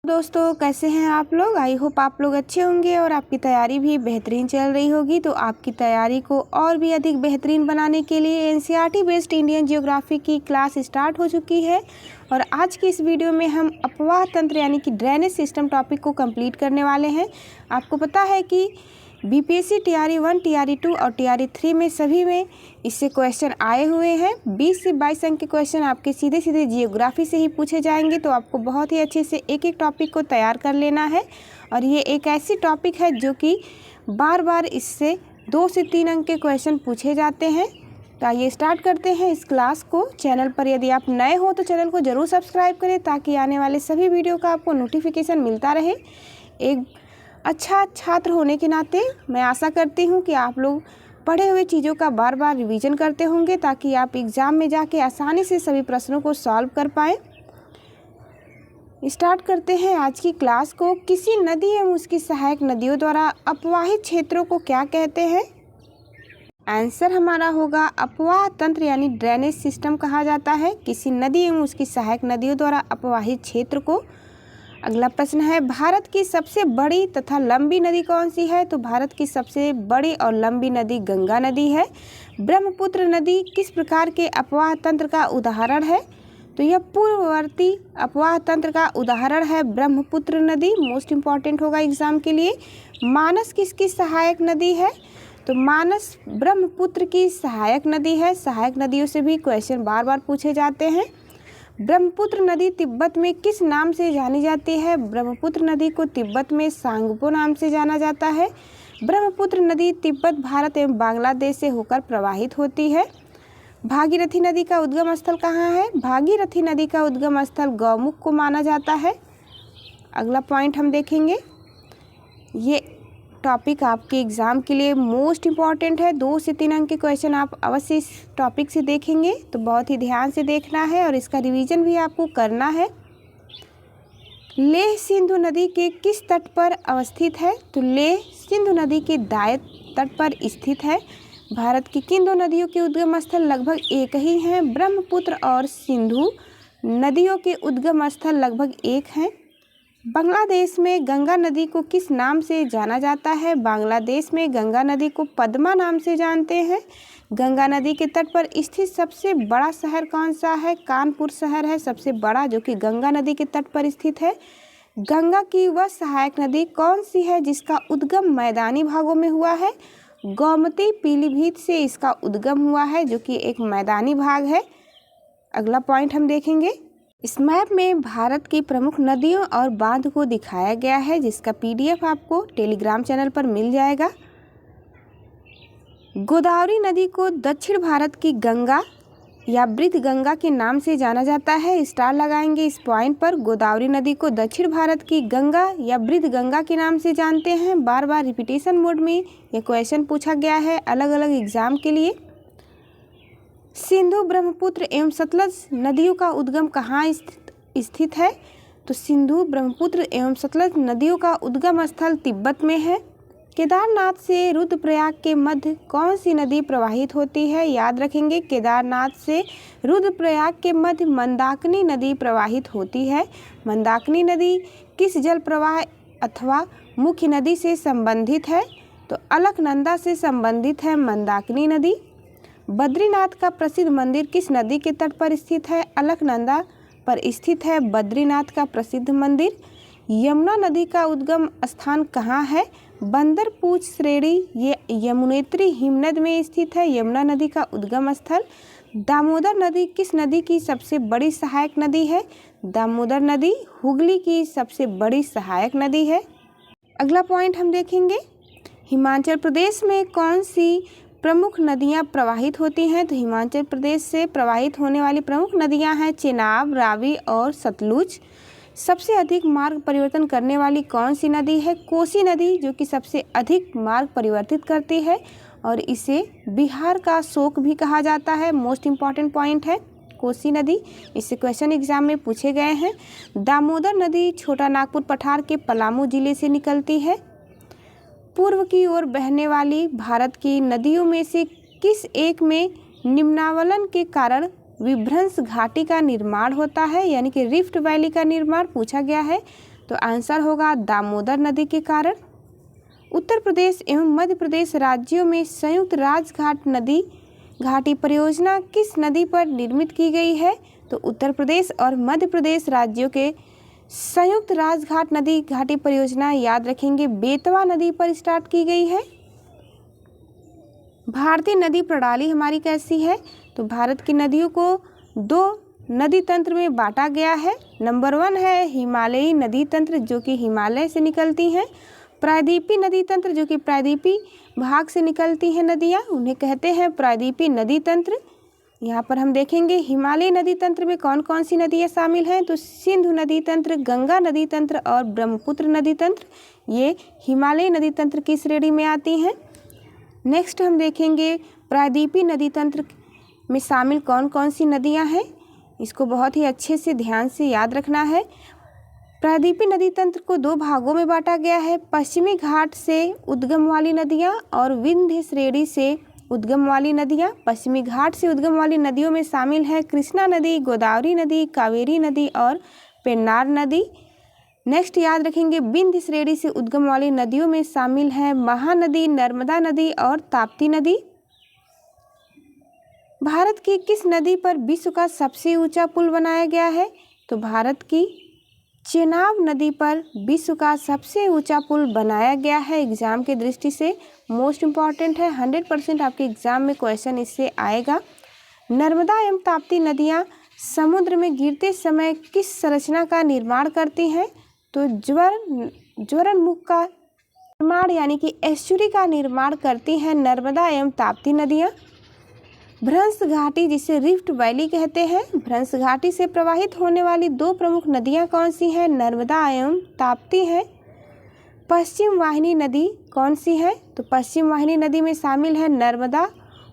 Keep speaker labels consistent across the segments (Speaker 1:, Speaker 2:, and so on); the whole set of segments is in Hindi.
Speaker 1: दोस्तों कैसे हैं आप लोग। आई होप आप लोग अच्छे होंगे और आपकी तैयारी भी बेहतरीन चल रही होगी। तो आपकी तैयारी को और भी अधिक बेहतरीन बनाने के लिए एनसीईआरटी बेस्ड इंडियन ज्योग्राफी की क्लास स्टार्ट हो चुकी है। और आज की इस वीडियो में हम अपवाह तंत्र यानी कि ड्रेनेज सिस्टम टॉपिक को कंप्लीट करने वाले हैं। आपको पता है कि बीपीएससी टीआरई 1, टीआरई 2 और टीआरई 3 में सभी में इससे क्वेश्चन आए हुए हैं। 20 से 22 अंक के क्वेश्चन आपके सीधे सीधे जियोग्राफी से ही पूछे जाएंगे। तो आपको बहुत ही अच्छे से एक एक टॉपिक को तैयार कर लेना है। और ये एक ऐसी टॉपिक है जो कि बार बार इससे 2 से 3 अंक के क्वेश्चन पूछे जाते हैं। तो आइए स्टार्ट करते हैं इस क्लास को। चैनल पर यदि आप नए हो तो चैनल को ज़रूर सब्सक्राइब करें ताकि आने वाले सभी वीडियो का आपको नोटिफिकेशन मिलता रहे। एक अच्छा छात्र होने के नाते मैं आशा करती हूँ कि आप लोग पढ़े हुए चीज़ों का बार बार रिवीजन करते होंगे ताकि आप एग्ज़ाम में जाके आसानी से सभी प्रश्नों को सॉल्व कर पाएँ। स्टार्ट करते हैं आज की क्लास को। किसी नदी एवं उसकी सहायक नदियों द्वारा अपवाहित क्षेत्रों को क्या कहते हैं? आंसर हमारा होगा अपवाह तंत्र यानी ड्रेनेज सिस्टम कहा जाता है किसी नदी एवं उसकी सहायक नदियों द्वारा अपवाहित क्षेत्र को। अगला प्रश्न है, भारत की सबसे बड़ी तथा लंबी नदी कौन सी है? तो भारत की सबसे बड़ी और लंबी नदी गंगा नदी है। ब्रह्मपुत्र नदी किस प्रकार के अपवाह तंत्र का उदाहरण है? तो यह पूर्ववर्ती अपवाह तंत्र का उदाहरण है ब्रह्मपुत्र नदी। मोस्ट इम्पॉर्टेंट होगा एग्जाम के लिए। मानस किसकी सहायक नदी है? तो मानस ब्रह्मपुत्र की सहायक नदी है। सहायक नदियों से भी क्वेश्चन बार बार पूछे जाते हैं। ब्रह्मपुत्र नदी तिब्बत में किस नाम से जानी जाती है? ब्रह्मपुत्र नदी को तिब्बत में सांगपो नाम से जाना जाता है। ब्रह्मपुत्र नदी तिब्बत, भारत एवं बांग्लादेश से होकर प्रवाहित होती है। भागीरथी नदी का उद्गम स्थल कहाँ है? भागीरथी नदी का उद्गम स्थल गौमुख को माना जाता है। अगला पॉइंट हम देखेंगे। ये टॉपिक आपके एग्ज़ाम के लिए मोस्ट इम्पॉर्टेंट है। 2 से 3 अंक के क्वेश्चन आप अवश्य इस टॉपिक से देखेंगे तो बहुत ही ध्यान से देखना है और इसका रिवीजन भी आपको करना है। लेह सिंधु नदी के किस तट पर अवस्थित है? तो लेह सिंधु नदी के दाएं तट पर स्थित है। भारत की किन दो नदियों के उद्गम स्थल लगभग एक ही हैं? ब्रह्मपुत्र और सिंधु नदियों के उद्गम स्थल लगभग एक हैं। बांग्लादेश में गंगा नदी को किस नाम से जाना जाता है? बांग्लादेश में गंगा नदी को पद्मा नाम से जानते हैं। गंगा नदी के तट पर स्थित सबसे बड़ा शहर कौन सा है? कानपुर शहर है सबसे बड़ा जो कि गंगा नदी के तट पर स्थित है। गंगा की वह सहायक नदी कौन सी है जिसका उद्गम मैदानी भागों में हुआ है? गोमती पीलीभीत से इसका उद्गम हुआ है जो कि एक मैदानी भाग है। अगला पॉइंट हम देखेंगे। इस मैप में भारत की प्रमुख नदियों और बांध को दिखाया गया है जिसका पीडीएफ आपको टेलीग्राम चैनल पर मिल जाएगा। गोदावरी नदी को दक्षिण भारत की गंगा या वृद्ध गंगा के नाम से जाना जाता है। स्टार लगाएंगे इस पॉइंट पर। गोदावरी नदी को दक्षिण भारत की गंगा या वृद्ध गंगा के नाम से जानते हैं। बार बार रिपीटेशन मोड में यह क्वेश्चन पूछा गया है अलग अलग एग्जाम के लिए। सिंधु, ब्रह्मपुत्र एवं सतलज नदियों का उद्गम कहाँ स्थित है? तो सिंधु, ब्रह्मपुत्र एवं सतलज नदियों का उद्गम स्थल तिब्बत में है। केदारनाथ से रुद्रप्रयाग के मध्य कौन सी नदी प्रवाहित होती है? याद रखेंगे केदारनाथ से रुद्रप्रयाग के मध्य मंदाकिनी नदी प्रवाहित होती है। मंदाकिनी नदी किस जल प्रवाह अथवा मुख्य नदी से संबंधित है? तो अलकनंदा से संबंधित है मंदाकिनी नदी। बद्रीनाथ का प्रसिद्ध मंदिर किस नदी के तट पर स्थित है? अलकनंदा पर स्थित है बद्रीनाथ का प्रसिद्ध मंदिर। यमुना नदी का उद्गम स्थान कहाँ है? बंदरपूछ श्रेणी ये यमुनेत्री हिमनद में स्थित है यमुना नदी का उद्गम स्थल। दामोदर नदी किस नदी की सबसे बड़ी सहायक नदी है? दामोदर नदी हुगली की सबसे बड़ी सहायक नदी है। अगला पॉइंट हम देखेंगे। हिमाचल प्रदेश में कौन सी प्रमुख नदियां प्रवाहित होती हैं? तो हिमाचल प्रदेश से प्रवाहित होने वाली प्रमुख नदियां हैं चेनाब, रावी और सतलुज। सबसे अधिक मार्ग परिवर्तन करने वाली कौन सी नदी है? कोसी नदी जो कि सबसे अधिक मार्ग परिवर्तित करती है और इसे बिहार का शोक भी कहा जाता है। मोस्ट इम्पॉर्टेंट पॉइंट है कोसी नदी। इससे क्वेश्चन एग्जाम में पूछे गए हैं। दामोदर नदी छोटा नागपुर पठार के पलामू जिले से निकलती है। पूर्व की ओर बहने वाली भारत की नदियों में से किस एक में निम्नावलन के कारण विभ्रंश घाटी का निर्माण होता है यानी कि रिफ्ट वैली का निर्माण पूछा गया है? तो आंसर होगा दामोदर नदी के कारण। उत्तर प्रदेश एवं मध्य प्रदेश राज्यों में संयुक्त राजघाट नदी घाटी परियोजना किस नदी पर निर्मित की गई है? तो उत्तर प्रदेश और मध्य प्रदेश राज्यों के संयुक्त राजघाट नदी घाटी परियोजना याद रखेंगे बेतवा नदी पर स्टार्ट की गई है। भारतीय नदी प्रणाली हमारी कैसी है? तो भारत की नदियों को 2 नदी तंत्र में बांटा गया है। नंबर 1 है हिमालयी नदी तंत्र जो कि हिमालय से निकलती हैं। प्रायद्वीपीय नदी तंत्र जो कि प्रायद्वीपीय भाग से निकलती हैं नदियाँ, उन्हें कहते हैं प्रायद्वीपीय नदी तंत्र। यहाँ पर हम देखेंगे हिमालयी नदी तंत्र में कौन कौन सी नदियाँ शामिल हैं? तो सिंधु नदी तंत्र, गंगा नदी तंत्र और ब्रह्मपुत्र नदी तंत्र, ये हिमालयी नदी तंत्र की श्रेणी में आती हैं। नेक्स्ट हम देखेंगे प्रायद्वीपीय नदी तंत्र में शामिल कौन कौन सी नदियाँ हैं। इसको बहुत ही अच्छे से ध्यान से याद रखना है। प्रायद्वीपीय नदी तंत्र को 2 भागों में बांटा गया है, पश्चिमी घाट से उद्गम वाली नदियाँ और विंध्य श्रेणी से उद्गम वाली नदियाँ। पश्चिमी घाट से उद्गम वाली नदियों में शामिल है कृष्णा नदी, गोदावरी नदी, कावेरी नदी और पेन्नार नदी। नेक्स्ट याद रखेंगे विंध्य श्रेणी से उद्गम वाली नदियों में शामिल है महानदी, नर्मदा नदी और ताप्ती नदी। भारत की किस नदी पर विश्व का सबसे ऊंचा पुल बनाया गया है? तो भारत की चेनाब नदी पर विश्व का सबसे ऊंचा पुल बनाया गया है। एग्जाम की दृष्टि से मोस्ट इम्पॉर्टेंट है, 100% आपके एग्जाम में क्वेश्चन इससे आएगा। नर्मदा एवं ताप्ती नदियाँ समुद्र में गिरते समय किस संरचना का निर्माण करती हैं? तो ज्वरनमुख का निर्माण यानी कि एस्चुरी का निर्माण करती हैं नर्मदा एवं ताप्ती नदियाँ। भ्रंश घाटी जिसे रिफ्ट वैली कहते हैं, भ्रंश घाटी से प्रवाहित होने वाली 2 प्रमुख नदियाँ कौन सी हैं? नर्मदा एवं ताप्ती हैं। पश्चिम वाहिनी नदी कौन सी है? तो पश्चिम वाहिनी नदी में शामिल है नर्मदा।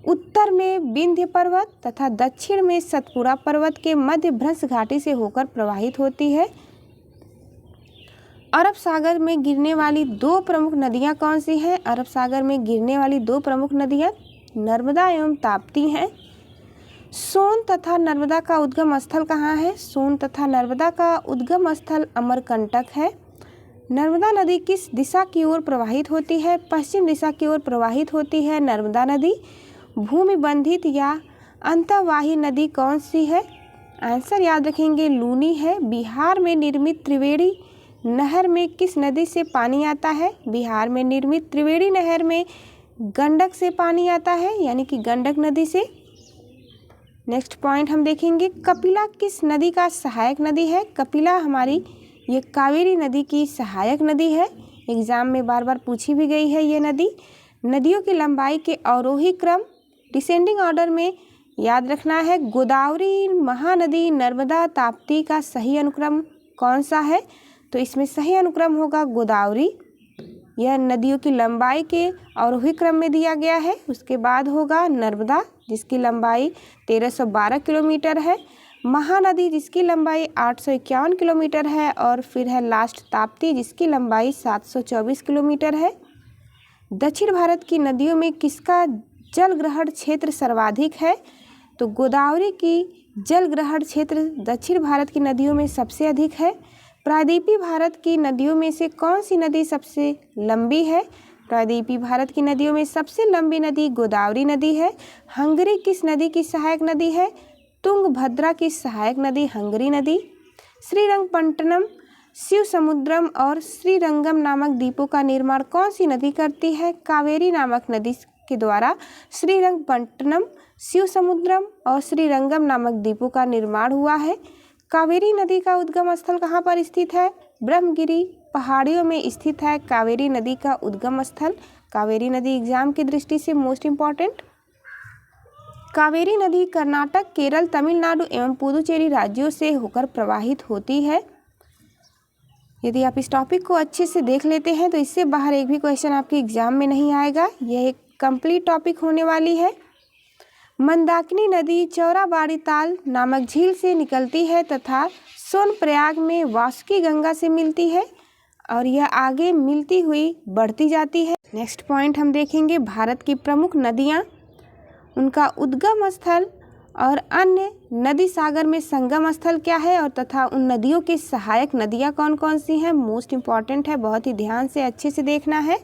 Speaker 1: उत्तर में विंध्य पर्वत तथा दक्षिण में सतपुड़ा पर्वत के मध्य भ्रंश घाटी से होकर प्रवाहित होती है। अरब सागर में गिरने वाली 2 प्रमुख नदियाँ कौन सी हैं? अरब सागर में गिरने वाली 2 प्रमुख नदियाँ नर्मदा एवं ताप्ती हैं। सोन तथा नर्मदा का उद्गम स्थल कहाँ है? सोन तथा नर्मदा का उद्गम स्थल अमरकंटक है। नर्मदा नदी किस दिशा की ओर प्रवाहित होती है? पश्चिम दिशा की ओर प्रवाहित होती है नर्मदा नदी। भूमि बंधित या अंतर्वाही नदी कौन सी है? आंसर याद रखेंगे लूनी है। बिहार में निर्मित त्रिवेणी नहर में किस नदी से पानी आता है? बिहार में निर्मित त्रिवेणी नहर में गंडक से पानी आता है यानी कि गंडक नदी से। नेक्स्ट पॉइंट हम देखेंगे कपिला किस नदी का सहायक नदी है? कपिला हमारी ये कावेरी नदी की सहायक नदी है। एग्जाम में बार बार पूछी भी गई है ये नदी। नदियों की लंबाई के अवरोही क्रम डिसेंडिंग ऑर्डर में याद रखना है। गोदावरी, महानदी, नर्मदा, ताप्ती का सही अनुक्रम कौन सा है? तो इसमें सही अनुक्रम होगा गोदावरी। यह नदियों की लंबाई के अवरोही क्रम में दिया गया है। उसके बाद होगा नर्मदा जिसकी लंबाई 1312 किलोमीटर है, महानदी जिसकी लंबाई 851 किलोमीटर है और फिर है लास्ट ताप्ती जिसकी लंबाई 724 किलोमीटर है। दक्षिण भारत की नदियों में किसका जल ग्रहण क्षेत्र सर्वाधिक है? तो गोदावरी की जल ग्रहण क्षेत्र दक्षिण भारत की नदियों में सबसे अधिक है। प्रायद्वीपीय भारत की नदियों में से कौन सी नदी सबसे लंबी है? प्रायद्वीपीय भारत की नदियों में सबसे लंबी नदी गोदावरी नदी है। हंगरी किस नदी की सहायक नदी है? तुंगभद्रा की सहायक नदी हंगरी नदी। श्रीरंगपट्टनम, शिव समुद्रम और श्रीरंगम नामक द्वीपों का निर्माण कौन सी नदी करती है? कावेरी नामक नदी के द्वारा श्रीरंगपट्टनम, शिव समुद्रम और श्रीरंगम नामक द्वीपों का निर्माण हुआ है। कावेरी नदी का उद्गम स्थल कहाँ पर स्थित है? ब्रह्मगिरी पहाड़ियों में स्थित है कावेरी नदी का उद्गम स्थल। कावेरी नदी एग्जाम की दृष्टि से मोस्ट इम्पॉर्टेंट। कावेरी नदी कर्नाटक, केरल, तमिलनाडु एवं पुदुचेरी राज्यों से होकर प्रवाहित होती है। यदि आप इस टॉपिक को अच्छे से देख लेते हैं तो इससे बाहर एक भी क्वेश्चन आपके एग्जाम में नहीं आएगा। यह एक कंप्लीट टॉपिक होने वाली है। मंदाकिनी नदी चौराबाड़ी ताल नामक झील से निकलती है तथा सोनप्रयाग में वासुकी गंगा से मिलती है और यह आगे मिलती हुई बढ़ती जाती है। नेक्स्ट पॉइंट हम देखेंगे भारत की प्रमुख नदियाँ, उनका उद्गम स्थल और अन्य नदी सागर में संगम स्थल क्या है और तथा उन नदियों की सहायक नदियाँ कौन कौन सी हैं। मोस्ट इम्पॉर्टेंट है, बहुत ही ध्यान से अच्छे से देखना है।